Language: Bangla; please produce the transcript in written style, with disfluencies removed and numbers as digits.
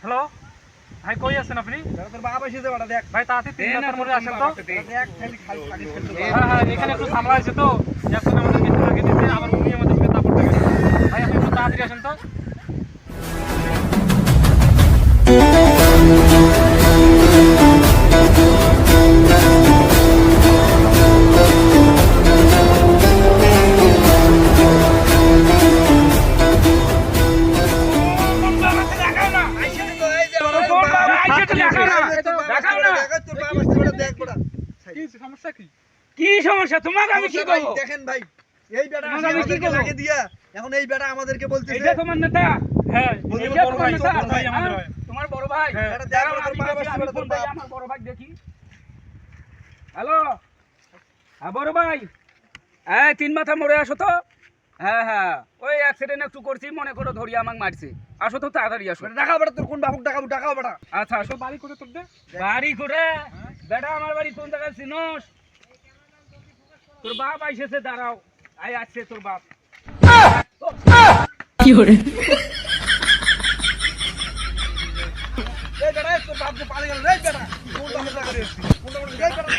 হ্যালো ভাই, কই আছেন আপনি? ভাই তাড়াতাড়ি 3 মাথার মোড়ে আসেন তো। হ্যাঁ, এখানে একটু ঝামেলা হয়েছে তো, এখন আমাদের কিছু আগে দিতে আবার উনি আমাদেরকে তারপর থেকে। ভাই আপনি একটু তাড়াতাড়ি আসেন তো। কি সমস্যা তোমাকে আমি কি করব? দেখেন ভাই, এই বেটা আমাদেরকে লাগিয়ে দিয়া এখন এই বেটা আমাদেরকে বলতেছে এটা তোমার নেতা। হ্যাঁ, এটা বড় ভাই, আমাদের ভাই। তোমার বড় ভাই। এটা দেখ আমার বড় ভাই দেখি। হ্যালো, হ্যাঁ বড় ভাই, হ্যাঁ 3 মাথা মোড়ে আসো তো। হ্যাঁ হ্যাঁ, ওই অ্যাক্সিডেন্ট একটু করছি, মনে করো ধরিয়া আমাকে মারছে। আসো তো তাড়াতাড়ি আসো। টাকা বেটা তোর কোন বাবুক টাকাও বেটা। আচ্ছা আসো। বাড়ি করে তোর দে। বাড়ি করে বেটা, আমার বাড়ি কোন জায়গায় চিনোস? তোর বাপ আইসেছে, দাঁড়াও। আই আসছে তোর বাপ। কি করে? এই বেটা তোর বাপ যে পালিয়ে গেল রে বেটা। কোন বাবুক টাকা রে? কোন বাবুক রে বেটা?